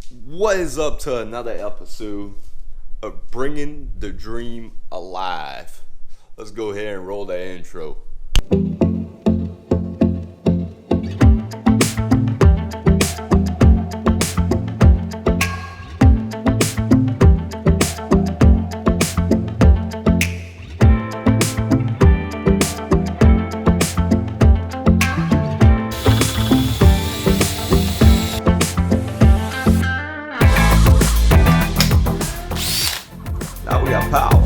What is up to another episode of Bringing the Dream Alive? Let's go ahead and roll that intro. Now we got power.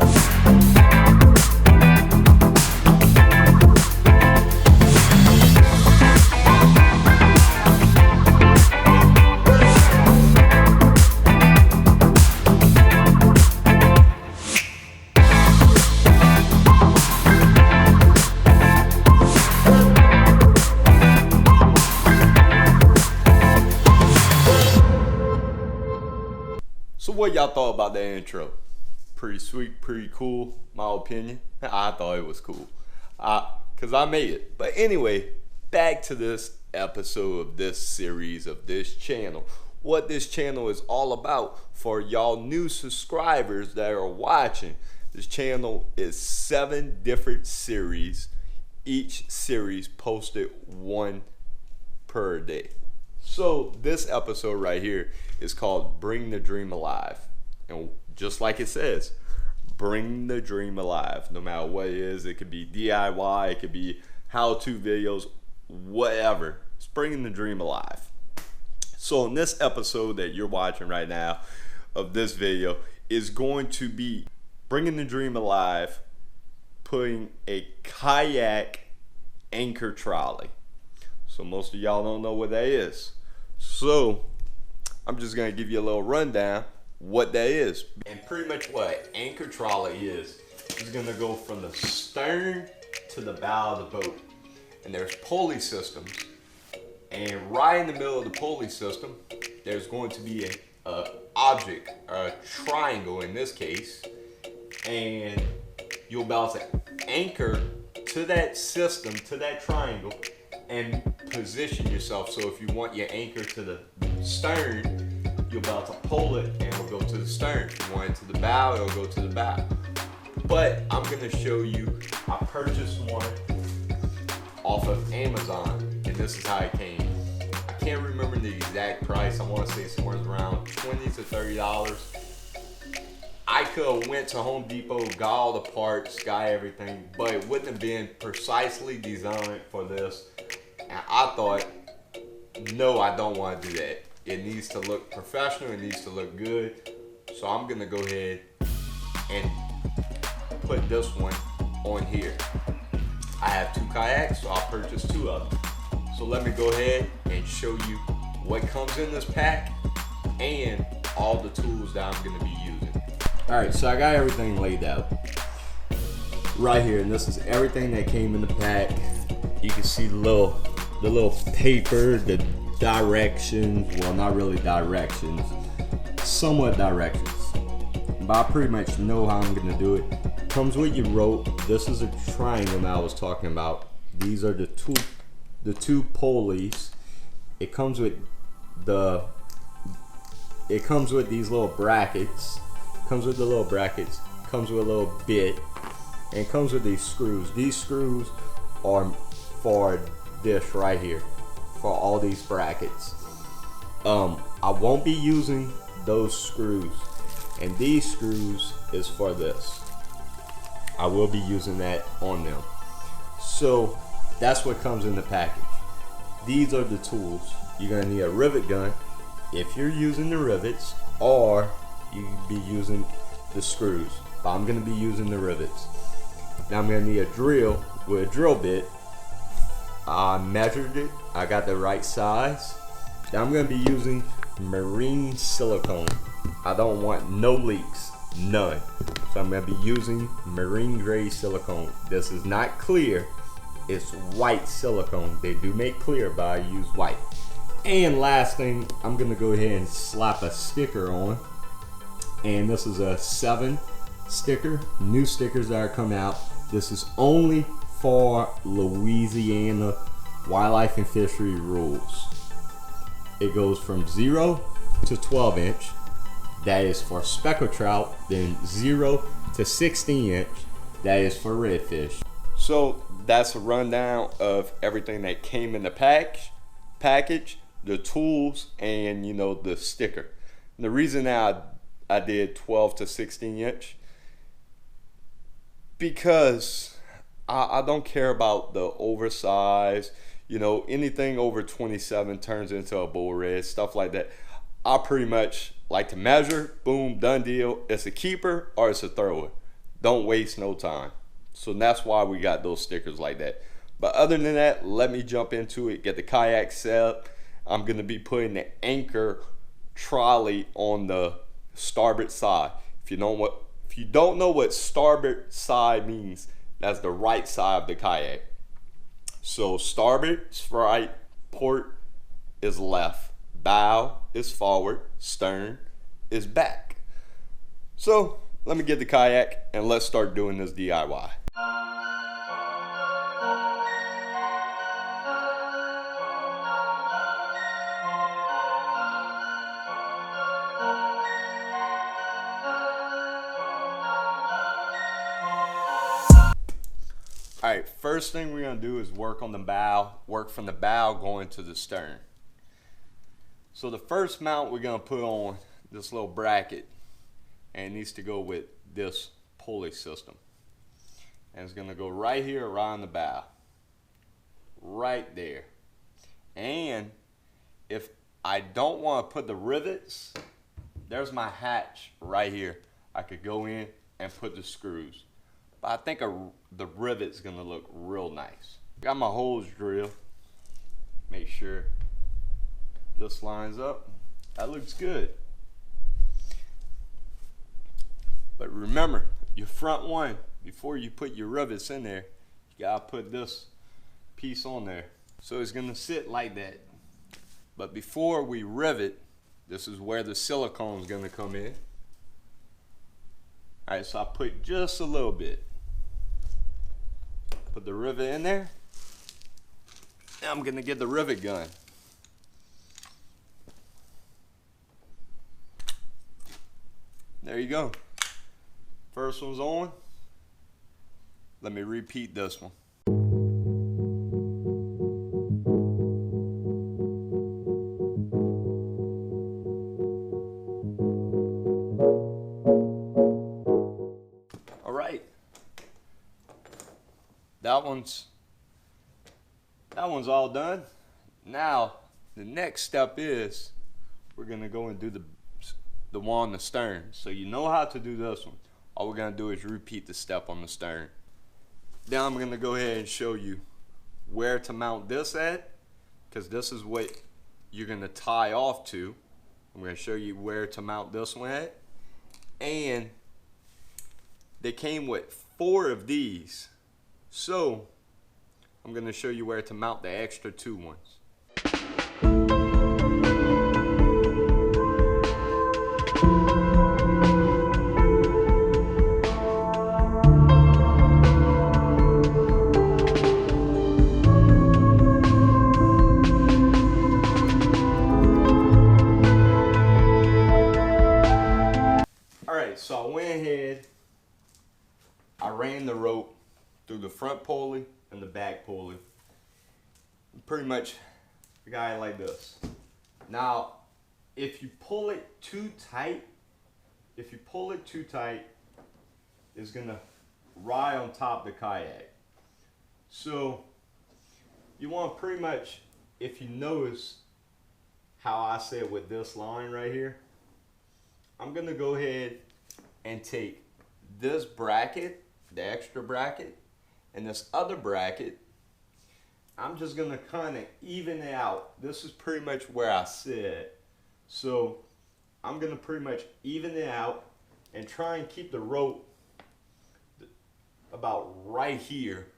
So what y'all thought about that intro? Pretty sweet, pretty cool, my opinion. I thought it was cool because I made it. But anyway, back to this episode of this series of this channel. What this channel is all about for y'all new subscribers that are watching. This channel is 7 different series. Each series posted one per day. So this episode right here is called Bring the Dream Alive. And just like it says, bring the dream alive. No matter what it is, it could be DIY, it could be how-to videos, whatever. It's bringing the dream alive. So in this episode that you're watching right now of this video is going to be bringing the dream alive, putting a kayak anchor trolley. So most of y'all don't know what that is. So I'm just gonna give you a little rundown what that is. And pretty much what anchor trolley is gonna go from the stern to the bow of the boat. And there's pulley systems. And right in the middle of the pulley system, there's going to be a object, a triangle in this case. And you'll be able to anchor to that system, to that triangle, and position yourself. So if you want your anchor to the stern, you're about to pull it and it'll go to the stern. If you want it to the bow, it'll go to the bow. But I'm gonna show you, I purchased one off of Amazon, and this is how it came. I can't remember the exact price. I wanna say somewhere around $20 to $30. I could have went to Home Depot, got all the parts, got everything, but it wouldn't have been precisely designed for this. And I thought, no, I don't want to do that. It needs to look professional, it needs to look good. So I'm gonna go ahead and put this one on here. I have 2 kayaks, so I'll purchase 2 of them. So let me go ahead and show you what comes in this pack and all the tools that I'm gonna be using. Alright, so I got everything laid out right here, and this is everything that came in the pack. You can see the little paper, the directions, well, not really directions, somewhat directions, but I pretty much know how I'm gonna do it. Comes with your rope. This is a triangle that I was talking about. These are the two pulleys. It comes with these little brackets. Comes with the little brackets. Comes with a little bit, and it comes with these screws. These screws are for this right here, for all these brackets. I won't be using those screws, and these screws is for this. I will be using that on them. So that's what comes in the package. These are the tools. You're gonna need a rivet gun if you're using the rivets, or you can be using the screws, but I'm gonna be using the rivets. Now I'm gonna need a drill with a drill bit. I measured it, I got the right size. Now I'm gonna be using marine silicone. I don't want no leaks, none. So I'm gonna be using marine grade silicone. This is not clear, it's white silicone. They do make clear, but I use white. And last thing, I'm gonna go ahead and slap a sticker on. And this is a 7 sticker, new stickers that are coming out. This is only for Louisiana wildlife and fishery rules. It goes from 0 to 12 inch, that is for speckled trout. Then 0 to 16 inch, that is for redfish. So that's a rundown of everything that came in the package, the tools, and the sticker. And the reason that I did 12 to 16 inch, because I don't care about the oversized, anything over 27 turns into a bull red, stuff like that. I pretty much like to measure, boom, done deal. It's a keeper or it's a thrower. Don't waste no time. So that's why we got those stickers like that. But other than that, let me jump into it, get the kayak set up. I'm gonna be putting the anchor trolley on the starboard side. If you don't know what starboard side means, that's the right side of the kayak. So starboard is right, port is left, bow is forward, stern is back. So let me get the kayak and let's start doing this DIY. Alright, first thing we're going to do is work on the bow, work from the bow going to the stern. So the first mount we're going to put on this little bracket, and it needs to go with this pulley system. And it's going to go right here around the bow. Right there. And if I don't want to put the rivets, there's my hatch right here. I could go in and put the screws. But I think the rivet's going to look real nice. Got my holes drilled. Make sure this lines up. That looks good. But remember, your front one, before you put your rivets in there, you gotta put this piece on there. So it's gonna sit like that. But before we rivet, this is where the silicone is gonna come in. Alright, so I put just a little bit. Put the rivet in there. Now I'm gonna get the rivet gun. There you go. First one's on. Let me repeat this one. All right. That one's all done. Now, the next step is we're gonna go and do the one on the stern. So you know how to do this one. All we're gonna do is repeat the step on the stern. Now I'm gonna go ahead and show you where to mount this at, because this is what you're gonna tie off to. I'm gonna show you where to mount this one at. And they came with 4 of these. So I'm gonna show you where to mount the extra 2 ones. So I went ahead, I ran the rope through the front pulley and the back pulley. Pretty much got it like this. Now, if you pull it too tight, it's gonna ride on top of the kayak. So you want pretty much, if you notice how I said with this line right here, I'm gonna go ahead and take this bracket, the extra bracket, and this other bracket. I'm just gonna kind of even it out. This is pretty much where I sit. So I'm gonna pretty much even it out and try and keep the rope about right here,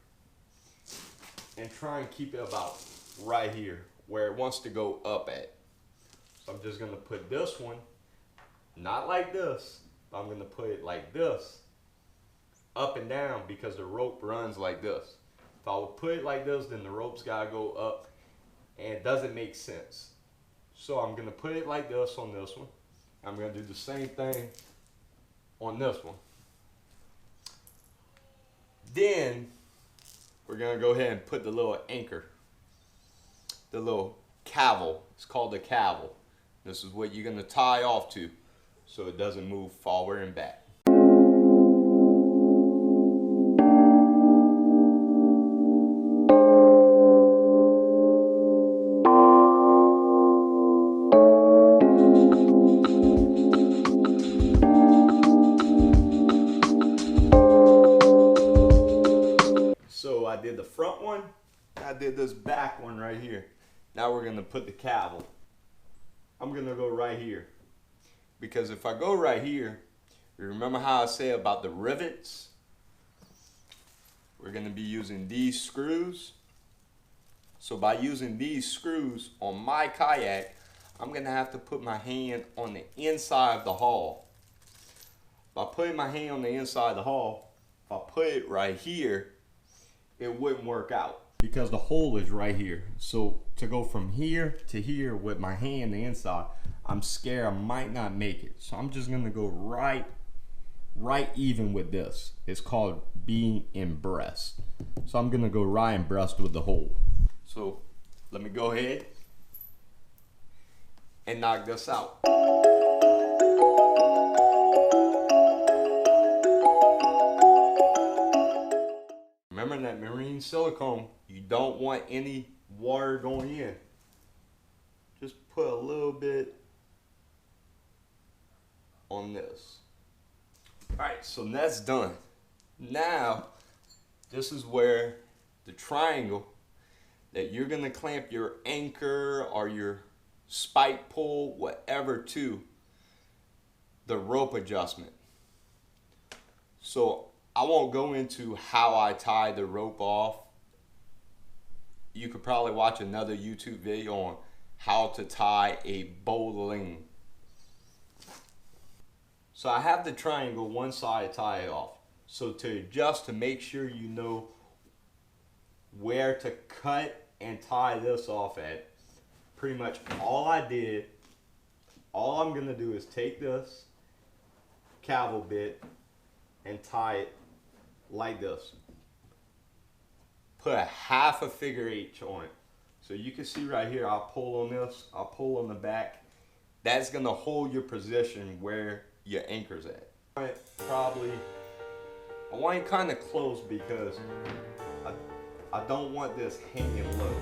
and try and keep it about right here where it wants to go up at. So I'm just gonna put this one, not like this, but I'm gonna put it like this, up and down, because the rope runs like this. If I would put it like this, then the rope's gotta go up, and it doesn't make sense. So I'm gonna put it like this on this one. I'm gonna do the same thing on this one. Then we're gonna go ahead and put the little anchor, the little cable. It's called the cable. This is what you're gonna tie off to so it doesn't move forward and back. So I did the front one, I did this back one right here. Now we're gonna put the cable. I'm gonna go right here. Because if I go right here, you remember how I said about the rivets? We're gonna be using these screws. So by using these screws on my kayak, I'm gonna have to put my hand on the inside of the hull. By putting my hand on the inside of the hull, if I put it right here, it wouldn't work out because the hole is right here. So to go from here to here with my hand on the inside, I'm scared I might not make it. So I'm just gonna go right even with this. It's called being abreast. So I'm gonna go right abreast with the hole. So let me go ahead and knock this out. Remember that marine silicone, you don't want any water going in. Just put a little bit on this. Alright, so that's done. Now, this is where the triangle that you're gonna clamp your anchor or your spike pull, whatever, to the rope adjustment. So I won't go into how I tie the rope off. You could probably watch another YouTube video on how to tie a bowling. So I have the triangle one side tie it off. So to adjust, to make sure you know where to cut and tie this off at, pretty much all I'm gonna do is take this cable bit and tie it like this. Put a half a figure H on it. So you can see right here, I'll pull on this, I'll pull on the back. That's gonna hold your position where your anchor's at. Probably, I want it kind of close because I don't want this hanging low.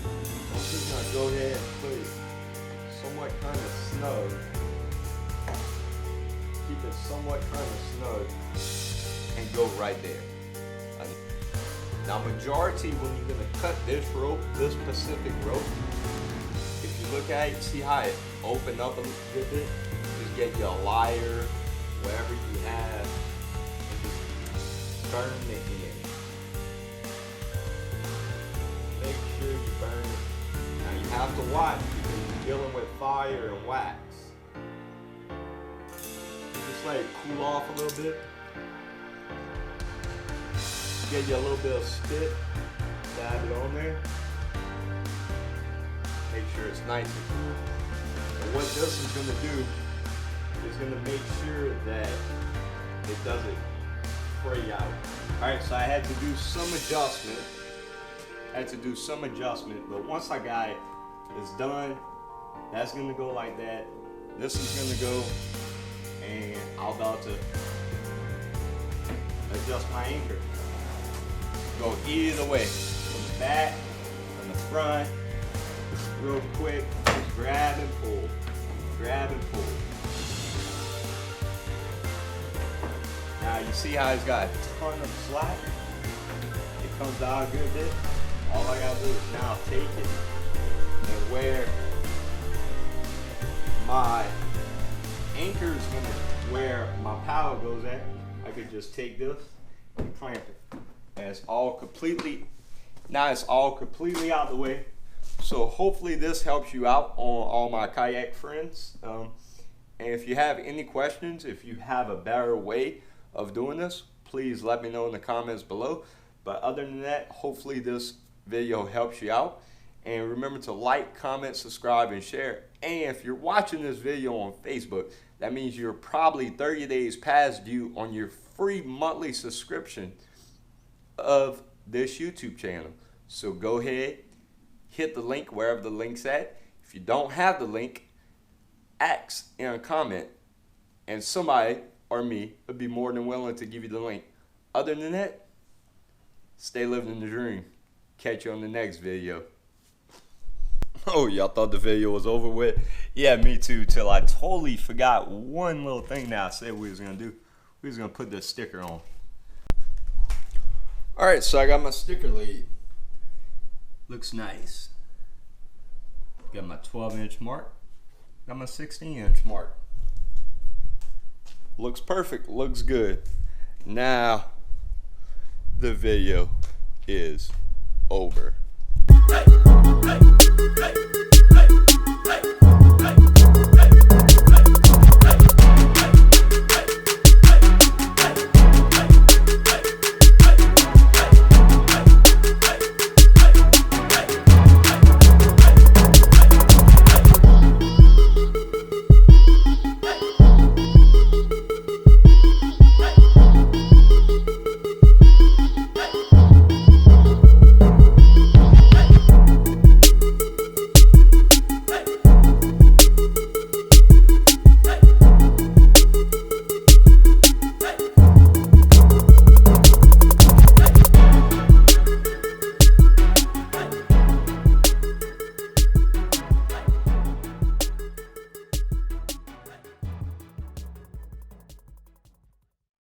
I'm just gonna go ahead and put it somewhat kind of snug. Keep it somewhat kind of snug and go right there. Now majority, when you're gonna cut this rope, this specific rope, if you look at it, see how it opened up a little bit? Just get your lighter, whatever you have, and just burn the end. Make sure you burn it. Now you have to watch because you're dealing with fire and wax. Just let it cool off a little bit. Get you a little bit of spit, dab it on there. Make sure it's nice and cool. And what this is going to do is going to make sure that it doesn't fray out. Alright, so I had to do some adjustment. But once I got it, it's done. That's going to go like that. This is going to go, and I'm about to adjust my anchor. Go either way, from the back, from the front, real quick, just grab and pull, grab and pull. Now you see how it's got a ton of slack? It comes out a good bit. All I gotta do is now take it and where my anchor is gonna, where my power goes at, I could just take this and clamp it. And it's all completely out the way. So hopefully this helps you out on all my kayak friends. And if you have any questions, if you have a better way of doing this, please let me know in the comments below. But other than that, hopefully this video helps you out. And remember to like, comment, subscribe, and share. And if you're watching this video on Facebook, that means you're probably 30 days past due on your free monthly subscription of this YouTube channel. So go ahead, hit the link wherever the link's at. If you don't have the link, ask in a comment, and somebody or me would be more than willing to give you the link. Other than that, stay living the dream. Catch you on the next video. Oh, y'all thought the video was over with? Yeah, me too, till I totally forgot one little thing that I said we was gonna do. We was gonna put the sticker on. Alright, so I got my sticker lead. Looks nice. Got my 12-inch mark. Got my 16-inch mark. Looks perfect, looks good. Now, the video is over. Hey, hey, hey.